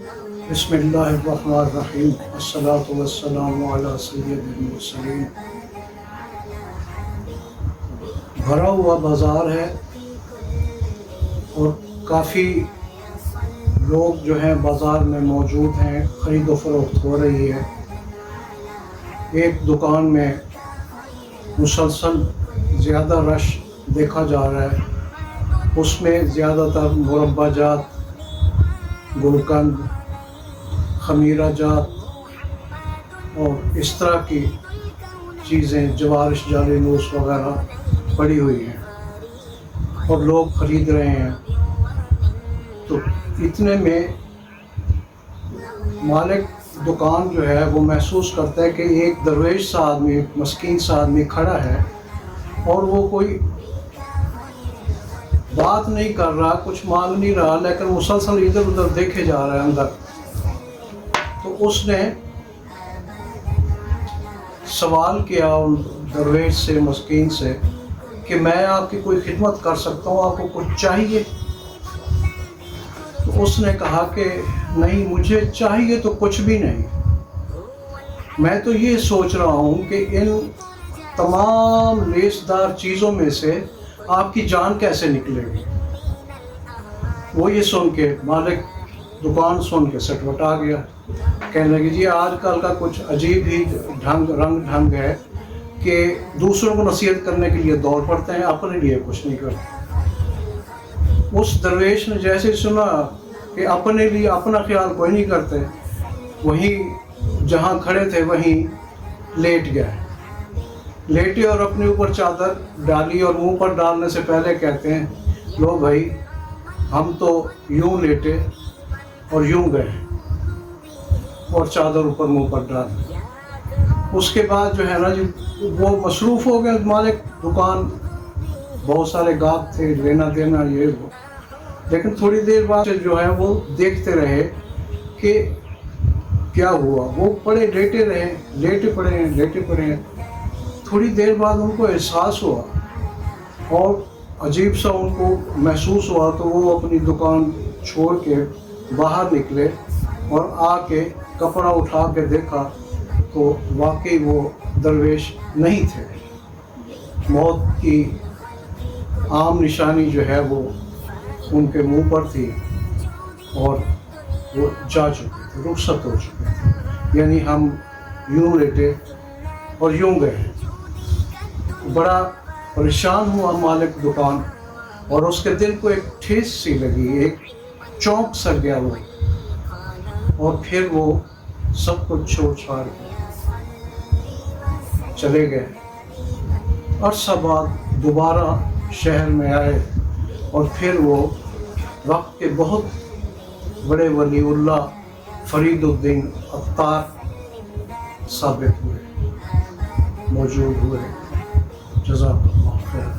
بسم اللہ الرحمن الرحیم، الصلاۃ والسلام علی سید المرسلین۔ بھرا ہوا بازار ہے اور کافی لوگ جو ہیں بازار میں موجود ہیں، خرید و فروخت ہو رہی ہے۔ ایک دکان میں مسلسل زیادہ رش دیکھا جا رہا ہے، اس میں زیادہ تر مربع جات، گلقند، خمیرہ جات اور اس طرح کی چیزیں، جوارش جعلی نوش وغیرہ پڑی ہوئی ہیں اور لوگ خرید رہے ہیں۔ تو اتنے میں مالک دکان جو ہے وہ محسوس کرتا ہے کہ ایک درویش سا آدمی، ایک مسکین سا آدمی کھڑا ہے اور وہ کوئی بات نہیں کر رہا، کچھ مانگ نہیں رہا، لیکن مسلسل ادھر ادھر دیکھے جا رہا ہے اندر۔ تو اس نے سوال کیا ان درویش سے، مسکین سے، کہ میں آپ کی کوئی خدمت کر سکتا ہوں، آپ کو کچھ چاہیے؟ تو اس نے کہا کہ نہیں، مجھے چاہیے تو کچھ بھی نہیں، میں تو یہ سوچ رہا ہوں کہ ان تمام لیسدار چیزوں میں سے آپ کی جان کیسے نکلے گی۔ وہ یہ سن کے، مالک دکان سن کے سٹوٹا گیا، کہنے لگے جی آج کل کا کچھ عجیب ہی رنگ ڈھنگ ہے کہ دوسروں کو نصیحت کرنے کے لیے دوڑ پڑتے ہیں، اپنے لیے کچھ نہیں کرتے۔ اس درویش نے جیسے سنا کہ اپنے لیے اپنا خیال کوئی نہیں کرتے، وہیں جہاں کھڑے تھے وہیں لیٹ گئے، لیٹے اور اپنے اوپر چادر ڈالی اور منہ پر ڈالنے سے پہلے کہتے ہیں لو بھائی، ہم تو یوں لیٹے اور یوں گئے، اور چادر اوپر منہ پر ڈال دی۔ اس کے بعد جو ہے نا جی، وہ مصروف ہو گئے، مالک دکان، بہت سارے گاہک تھے، لینا دینا یہ وہ، لیکن تھوڑی دیر بعد جو ہے وہ دیکھتے رہے کہ کیا ہوا۔ وہ پڑے لیٹے رہے، لیٹے پڑے ہیں۔ تھوڑی دیر بعد ان کو احساس ہوا اور عجیب سا ان کو محسوس ہوا، تو وہ اپنی دکان چھوڑ کے باہر نکلے اور آ کے کپڑا اٹھا کے دیکھا تو واقعی وہ درویش نہیں تھے۔ موت کی عام نشانی جو ہے وہ ان کے منہ پر تھی اور وہ جا چکے تھے، رخصت ہو چکے تھے، یعنی ہم یوں لیٹے اور یوں گئے۔ بڑا پریشان ہوا مالک دکان، اور اس کے دل کو ایک ٹھیس سی لگی، ایک چونک سا گیا وہ، اور پھر وہ سب کچھ چھوڑ چھاڑ کے چلے گئے۔ عرصہ بعد دوبارہ شہر میں آئے اور پھر وہ وقت کے بہت بڑے ولی اللہ فرید الدین عطار ثابت ہوئے، موجود ہوئے۔ جزاک اللہ خیر۔